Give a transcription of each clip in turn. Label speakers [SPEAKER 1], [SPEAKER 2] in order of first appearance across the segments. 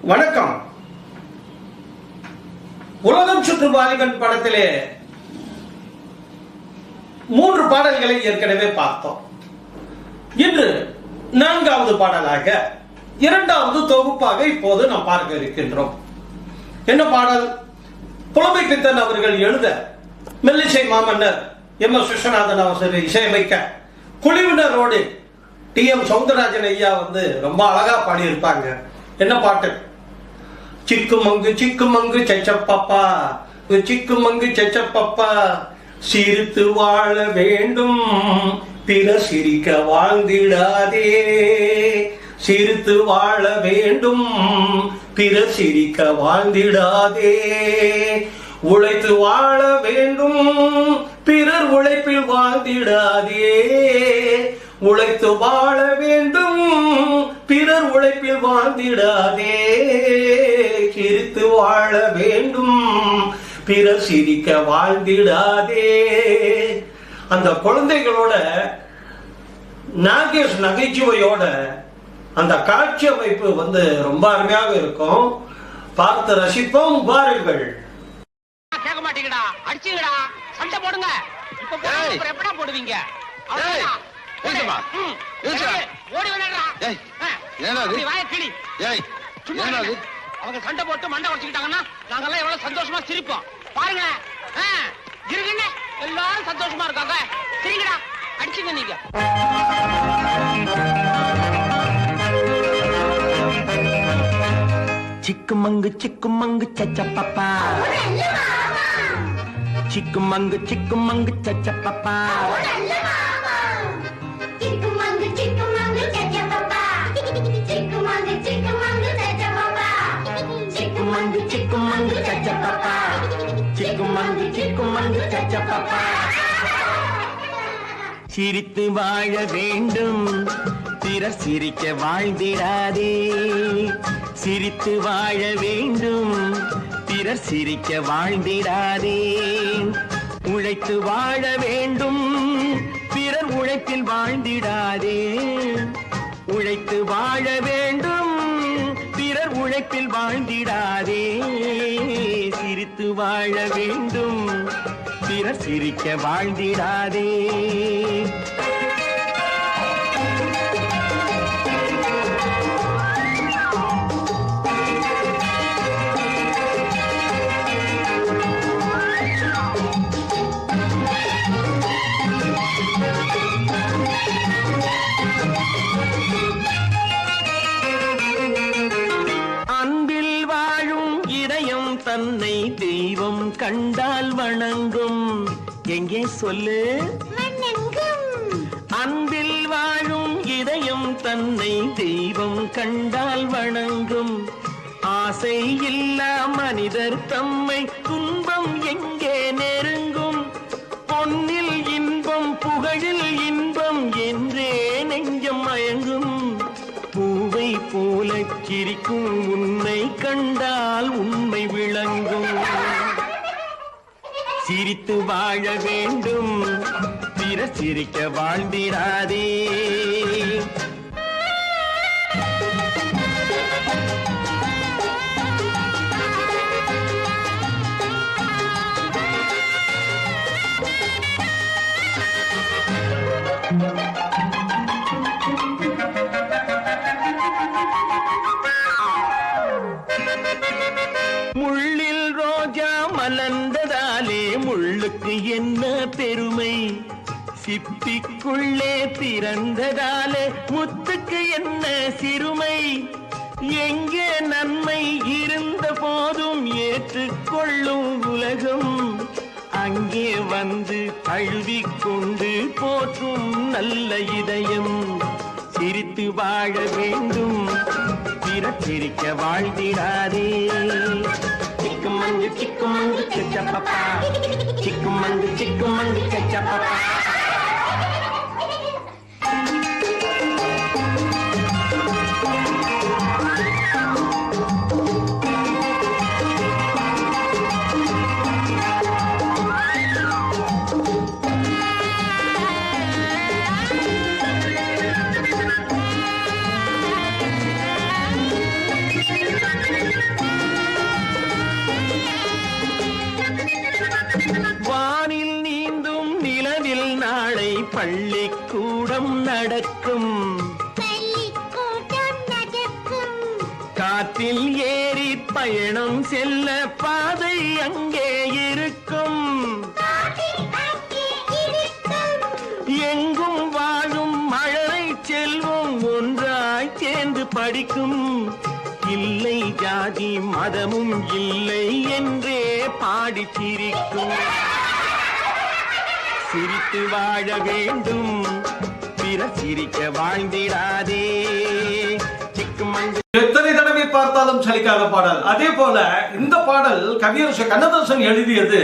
[SPEAKER 1] வணக்கம். உலகம் சுற்று வாலிபன் படத்திலே 3 பாடல்களை ஏற்கனவே பார்த்தோம். இன்று 4வது பாடலாக 2வது தொகுப்பாக இப்போது நாம் பார்க்க இருக்கின்றோம். என்ன பாடல்? புலமை பித்தன் அவர்கள் எழுத, மெல்லிசை மாமன்னர் எம்.எஸ். விஸ்வநாதன் அவர்கள் இசையமைக்க, குழுவினரோடு டி.எம். சௌந்தரராஜன் ஐயா ரொம்ப அழகா பாடியிருப்பாங்க. என்ன பாட்டு? சிக்குமங்கு சிக்குமங்கு சச்சப்பப்பா, சிக்குமங்கு சச்சப்பப்பா, சிரித்து வாழ வேண்டும் பிற சிரிக்க வாழ்ந்திடாதே, சிரித்து வாழ வேண்டும் பிற சிரிக்க வாழ்ந்திடாதே, உழைத்து வாழ வேண்டும் பிறர் உழைப்பில் வாழ்ந்திடாதே, உழைத்து வாழ வேண்டும் பிறர் உழைப்பில் வாழ்ந்திடாதே, சிரித்து வாழ வேண்டும் பிறர் சிரிக்க வாழ்ந்திடாதே. அந்த குழந்தைகளோட நாகேஷ் நகைச்சுவையோட அந்த காட்சி அமைப்பு ரொம்ப அருமையாக இருக்கும். பார்த்து ரசிப்போம், வாருங்கள்.
[SPEAKER 2] கேட்க மாட்டீங்கடா, அடிச்சீங்கடா, சண்டை போடுங்க. இப்ப எப்படா போடுவீங்க? ஓடி விளையாடுறா. வாய கிளி. அவங்க சண்டை போட்டு மண்டை உடைச்சுக்கிட்டாங்கன்னா நாங்கெல்லாம் எவ்வளவு சந்தோஷமா சிரிப்போம் பாருங்க. இருங்க, எல்லாரும் சந்தோஷமா இருக்காங்க. சரிங்கடா, அடிச்சுங்க நீங்க.
[SPEAKER 3] சிக்குமங்கு சிக்குமங்கு சச்சப்பப்பா, சிக்குமங்கு சிக்குமங்கு சச்சப்பப்பா,
[SPEAKER 4] சிக்குமங்கு சிக்குமங்கு சச்சப்பப்பா, சிக்குமங்கு சிக்குமங்கு சச்சப்பப்பா,
[SPEAKER 3] சிக்குமங்கு சிக்குமங்கு சச்சப்பப்பா, சிக்குமங்கு சிக்குமங்கு சச்சப்பப்பா. சிரித்து வாழ வேண்டும் பிறர் சிரிக்க வாழ்ந்திடாதே, சிரித்து வாழ வேண்டும் பிறர் சிரிக்க வாழ்ந்திடாதே, உழைத்து வாழ வேண்டும் பிறர் உழைப்பில் வாழ்ந்திடாதே, உழைத்து வாழ வேண்டும் பிறர் உழைப்பில் வாழ்ந்திடாதே, சிரித்து வாழ வேண்டும் பிறர் சிரிக்க வாழ்ந்திடாதே. தன்னை தெய்வம் கண்டால் வணங்கும். எங்கே சொல்லு? அன்பில் வாழும் இதயம் தன்னை தெய்வம் கண்டால் வணங்கும். ஆசை இல்லா மனிதர் தம்மை துன்பம் எங்கே நெருங்கும். பொன்னில் இன்பம் புகழில் இன்பம் என்றே நெஞ்சம் மயங்கும். பூவை போல சிரிக்கும் உன்னை கண்டால் உண்மை விளங்கும். சிரித்து வாழ வேண்டும் பிற சிரிக்க வாழ்ந்திடாதே. முள்ளில் ரோஜா மலர்ந்ததாலே முள்ளுக்கு என்ன பெருமை, சிப்பிக்குள்ளே பிறந்ததாலே முத்துக்கு என்ன சிறுமை. எங்கே நன்மை இருந்த போதும் ஏற்றுக்கொள்ளும் உலகம், அங்கே தழுவிக்கொண்டு போற்றும் நல்ல இதயம். சிரித்து வாழ வேண்டும் பிறர் சிரிக்க வாழ்ந்திடாதே. சிக்குமங்கு சிக்குமங்கு சச்சப்பப்பா, சிக்குமங்கு சிக்குமங்கு சச்சப்பப்பா. நடக்கும்,
[SPEAKER 4] பள்ளிக்கூடம் நடக்கும்,
[SPEAKER 3] காற்றில் ஏறி பயணம் செல்ல பாதை அங்கே இருக்கும்,
[SPEAKER 4] பாதை அங்கே இருக்கும்,
[SPEAKER 3] எங்கும் வாழும் மழலை செல்வம் ஒன்றாய் சேர்ந்து படிக்கும், இல்லை ஜாதி மதமும் இல்லை என்றே பாடி சிரிக்கும், சிரித்து வாழ வேண்டும் பிற சிரிக்க வாழ்ந்திடாதே, சிக்குமங்கு
[SPEAKER 1] எத்தனை தடவை பார்த்தாலும் சலிக்காத பாடல். அதே போல இந்த பாடல் கவியரசு கண்ணதாசன் எழுதியது.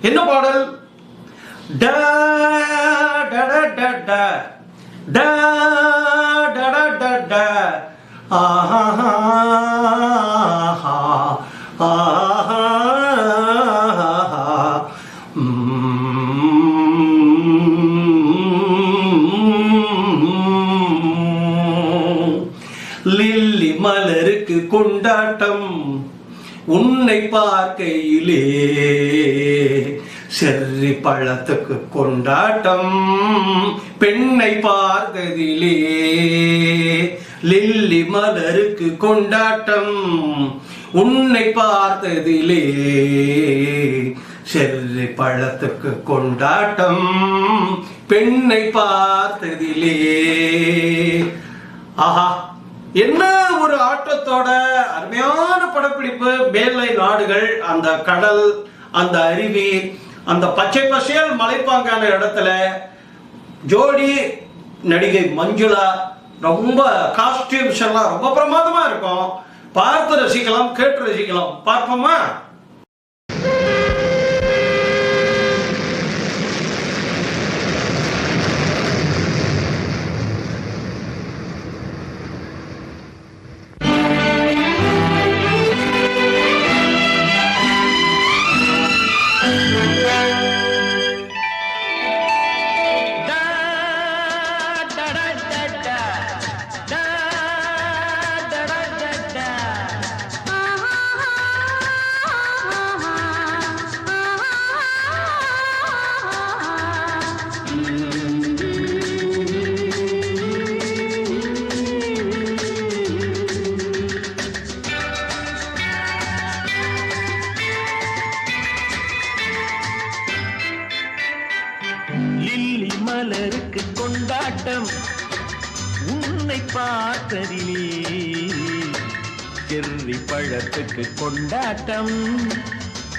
[SPEAKER 1] என்ன பாடல்? ட ட ட ட ட ட ட ட ஆஹா ஆஹா லில்லி மலருக்கு கொண்டாட்டம் உன்னை பார்க்கையிலே, செர்ரி பழத்துக்கு கொண்டாட்டம் பெண்ணை பார்த்ததிலே, லில்லி மலருக்கு கொண்டாட்டம் உன்னை பார்த்ததிலே, செர்ரி பழத்துக்கு கொண்டாட்டம் பெண்ணை பார்த்ததிலே. ஆஹா, என்ன ஒரு ஆட்டத்தோட அருமையான படப்பிடிப்பு. மேலை நாடுகள், அந்த கடல், அந்த அருவி, அந்த பச்சை பசேல் மலைப்பாங்கான இடத்துல ஜோடி நடிகை மஞ்சுளா, ரொம்ப காஸ்டியூம்ஸ் எல்லாம் ரொம்ப பிரமாதமா இருக்கும். பார்த்து ரசிக்கலாம், கேட்டு ரசிக்கலாம். பார்ப்போமா?
[SPEAKER 3] மலருக்கு கொண்டாட்டம் உன்னை பார்த்ததிலே, செர்ரி பழத்துக்கு கொண்டாட்டம்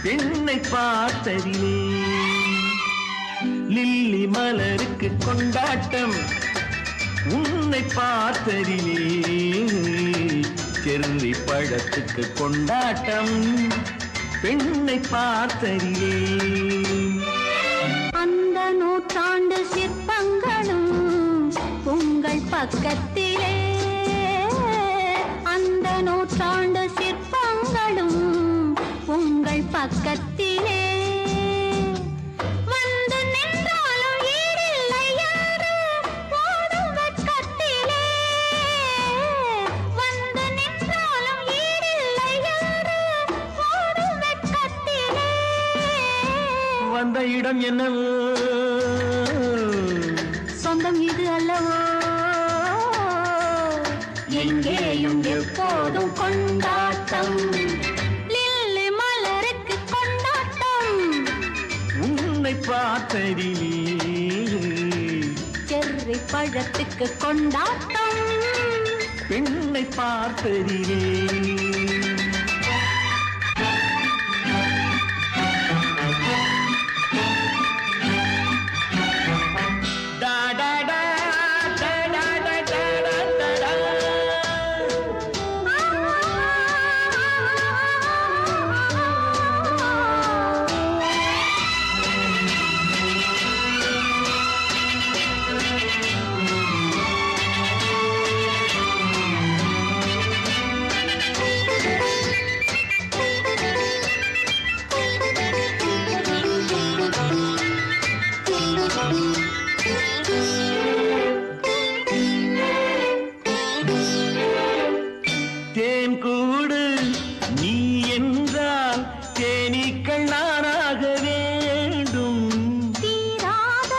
[SPEAKER 3] பெண்ணை பார்த்ததிலே, லில்லி மலருக்கு கொண்டாட்டம் உன்னை பார்த்ததிலே, செர்ரி பழத்துக்கு கொண்டாட்டம் பெண்ணை பார்த்ததிலே.
[SPEAKER 4] அந்த நூற்றாண்டு சிற்பங்களும் உங்கள் பக்கத்திலே, அந்த நூற்றாண்டு சிற்பங்களும் உங்கள் பக்கத்திலே, வந்து நின்றாலும் ஈடில்லை என்று ஓடும் வெட்கத்திலே, வந்து நின்றாலும் ஈடில்லை என்று ஓடும் வெட்கத்திலே,
[SPEAKER 3] வந்த இடம் என்னவோ
[SPEAKER 4] சொந்தம் இது அல்லவோ, எங்கேயும் எப்போதும் கொண்டாட்டம், லில்லி மலருக்கு கொண்டாட்டம்
[SPEAKER 3] உன்னை பார்த்ததிலே,
[SPEAKER 4] செர்ரி பழத்துக்கு கொண்டாட்டம்
[SPEAKER 3] பெண்ணை பார்த்ததிலே. தேன் கூடு நீ என்றால் தேனீக்கள் நானாக வேண்டும்,
[SPEAKER 4] தீராத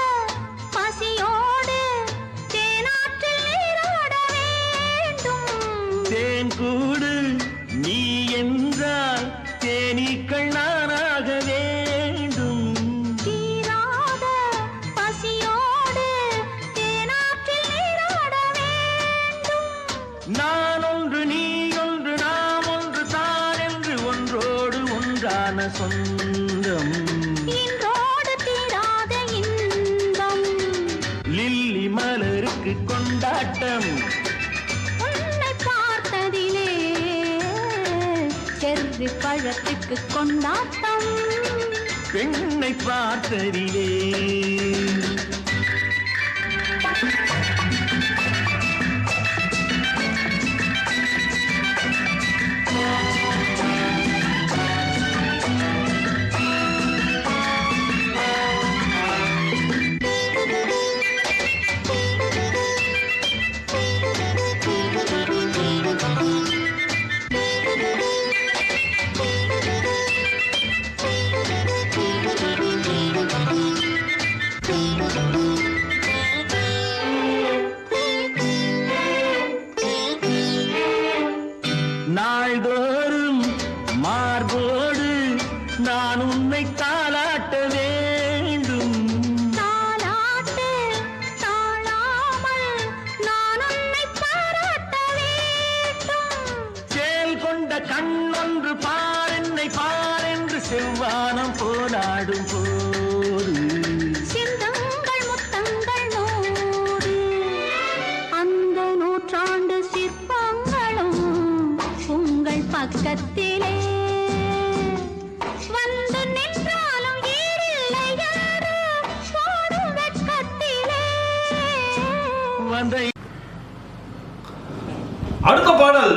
[SPEAKER 4] பசியோடு
[SPEAKER 3] உண்மையான சொந்தம்.
[SPEAKER 4] இன்றோடு தீராத இன்பம்.
[SPEAKER 3] லில்லி மலருக்கு கொண்டாட்டம்.
[SPEAKER 4] உன்னை பார்த்ததிலே செர்ரி பழத்துக்கு கொண்டாட்டம்.
[SPEAKER 3] பெண்ணை பார்த்ததிலே நாள்தோறும் மார்போடு நான் உன்னை தாளாட்ட வேண்டும்.
[SPEAKER 4] தாலாட்டு தாழாமல் நான் உன்னை பாராட்ட வேண்டும்.
[SPEAKER 3] சேல் கொண்ட கண்ணொன்று பாரென்னை பாரென்று செவ்வானம் போராடும் போது
[SPEAKER 4] சிந்தங்கள் முத்தங்கள் நூறு. அந்த நூற்றாண்டு சிற்பங்களும் உங்கள் பக்கத்திலே வந்து நின்றாலும் ஈடில்லை யாரு போடும் வெட்கத்திலே.
[SPEAKER 3] வந்த
[SPEAKER 1] அடுத்த பாடல்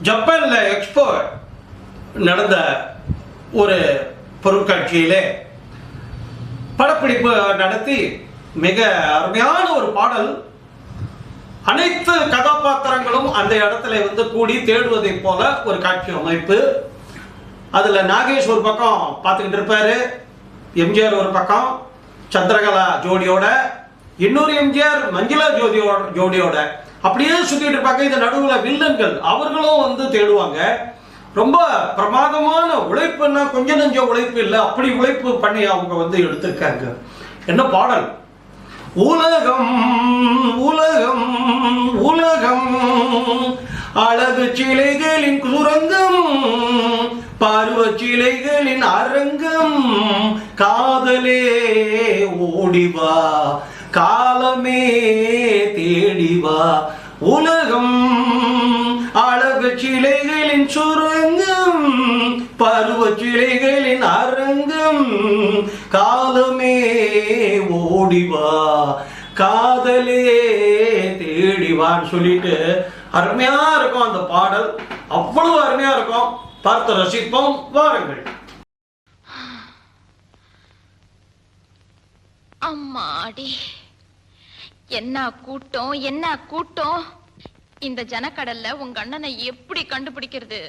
[SPEAKER 1] ஜப்பான்ல எக்ஸ்போ நடந்த ஒரு பொருட்காட்சியிலே படப்பிடிப்பு நடத்தி மிக அருமையான ஒரு பாடல். அனைத்து கதாபாத்திரங்களும் அந்த இடத்துல வந்து கூடி தேடுவதை போல ஒரு காட்சி அமைப்பு. அதுல நாகேஷ் ஒரு பக்கம் பார்த்துக்கிட்டு இருப்பாரு, எம்ஜிஆர் ஒரு பக்கம் சந்திரகலா ஜோடியோட, இன்னொரு எம்ஜிஆர் மஞ்சுளா ஜோடியோட அப்படியே சுத்திட்டு இருப்பாங்க. இந்த நடுவுல வில்லன்கள் அவர்களும் வந்து தேடுவாங்க. ரொம்ப பிரமாதமான உழைப்புன்னா கொஞ்சம் நெஞ்ச உழைப்பு இல்லை, அப்படி உழைப்பு பண்ணி அவங்க வந்து எடுத்திருக்காங்க. என்ன பாடல்! உலகம் உலகம் உலகம் அழகு சிலைகளின் சுரங்கம், பருவ சிலைகளின் அரங்கம், காதலே ஓடிவா காலமே தேடிவா. உலகம் அழகு சிலைகளின் சுரங்கம், பருவ சிலைகளின் அரங்கம், காலமே ஓடிவா காதலே தேடிவான்னு சொல்லிட்டு அருமையா இருக்கும் அந்த பாடல். அவ்வளவு அருமையா இருக்கும், பார்த்து ரசிப்போம். வாருங்கள்.
[SPEAKER 5] அம்மாடி, என்ன கூட்டம் என்ன கூட்டம்! இந்த ஜனக்கடல்ல உங்க அண்ணனை எப்படி கண்டுபிடிக்கிறது?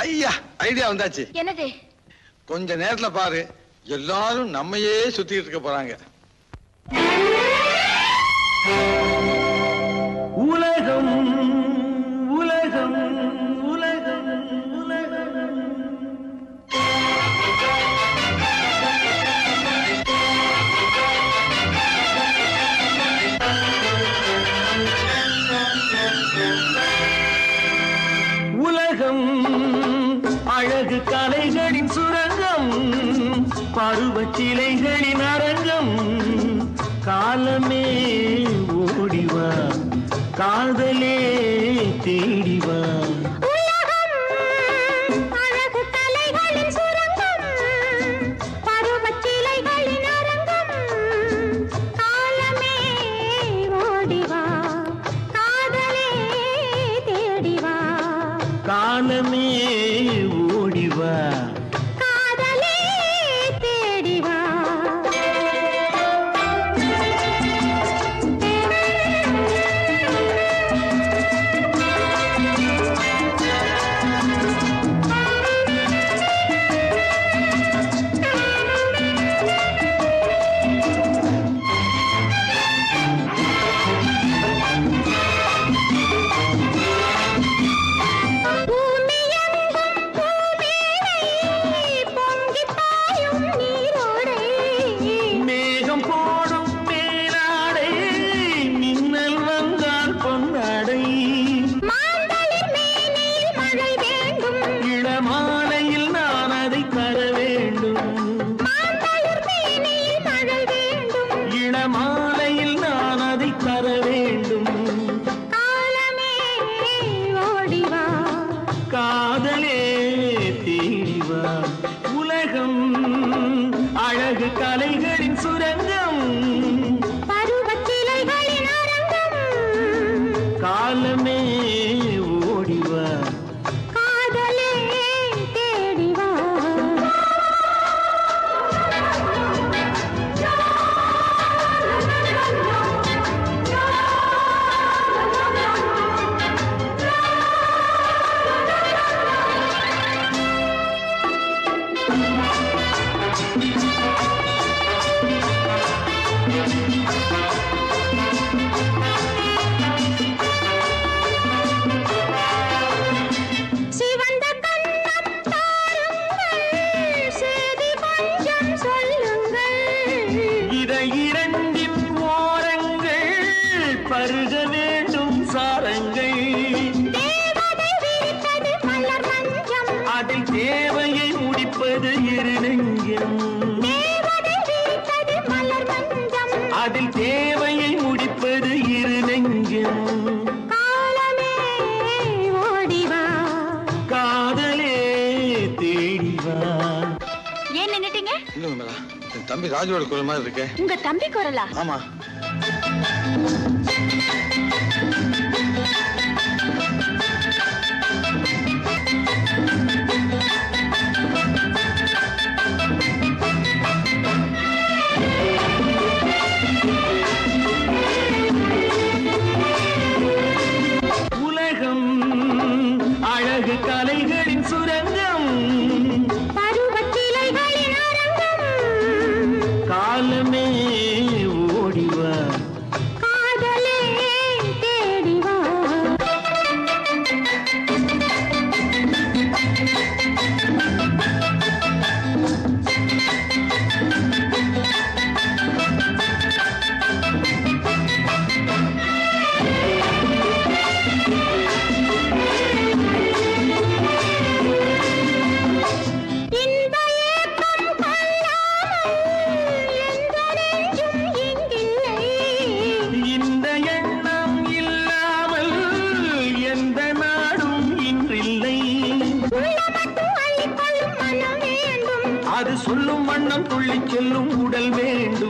[SPEAKER 6] ஐயா, ஐடியா வந்தாச்சு.
[SPEAKER 5] என்னது?
[SPEAKER 6] கொஞ்ச நேரத்துல பாரு, எல்லாரும் நம்மையே சுத்திட்டு இருக்க போறாங்க.
[SPEAKER 3] உலகம் உலகம் உலகம் உலகம் உலகம் அழகு கலைகளின் சுரங்கம், பருவச் சிலைகளின் அரங்கம், காலமே ஓடிவா காதலே தேடிவா.
[SPEAKER 4] அழகு கலைகளின் சுரங்கம், பருவச் சிலைகளின் அரங்கம், காலமே ஓடிவா காதலே தேடிவா.
[SPEAKER 3] காலமே ஓடிவா
[SPEAKER 4] காதலே தேடிவா. பூமியெங்கும் பூமேடை
[SPEAKER 3] காதலே தேடிவா உலகம் அழகு கலைகளின் சுரங்கம்
[SPEAKER 4] பருவச்சிலைகளின் அரங்கம்
[SPEAKER 3] காலமே ஓடிவா
[SPEAKER 4] காதலே தேடிவா சிவந்த கண்ணம் தாருங்கள் சேதி கொஞ்சம் சொல்லுங்கள்
[SPEAKER 3] இதை இரண்டின் ஓரங்கள் பருக வேண்டும் சாரங்கள்
[SPEAKER 4] தேவதை விரித்தது மலர் மஞ்சம்
[SPEAKER 3] அதில் தேவையை முடிப்பது இரு நெஞ்சம்
[SPEAKER 4] தேவதை விரித்தது மலர் மஞ்சம்
[SPEAKER 3] அதில் தேவையை முடிப்பது இரு நெஞ்சம்
[SPEAKER 4] காலமே ஓடிவா
[SPEAKER 3] காதலே தேடிவா
[SPEAKER 5] ஏன் நின்னுட்டீங்க?
[SPEAKER 6] இல்ல மேலா என் தம்பி ராஜுவோட குரல் மாதிரி இருக்கே.
[SPEAKER 5] உங்க தம்பி குரலா?
[SPEAKER 6] ஆமா.
[SPEAKER 3] உலகம் அழகு கலைகளின் சுரங்கம்
[SPEAKER 4] பருவச்சிலைகளின் அரங்கம்
[SPEAKER 3] காலமே ஓடிவா
[SPEAKER 4] காதலே தேடிவா இன்ப ஏக்கம் கொள்ளாமல் எந்த நெஞ்சும் இங்கில்லை
[SPEAKER 3] இந்த எண்ணம் இல்லாமல் எந்த நாடும் இன்றில்லை
[SPEAKER 4] உள்ளமட்டும் அள்ளிக்கொள்ளும் மனம் வேண்டும்
[SPEAKER 3] அது சொல்லும் வண்ணம் துள்ளிச் செல்லும் உடல் வேண்டும்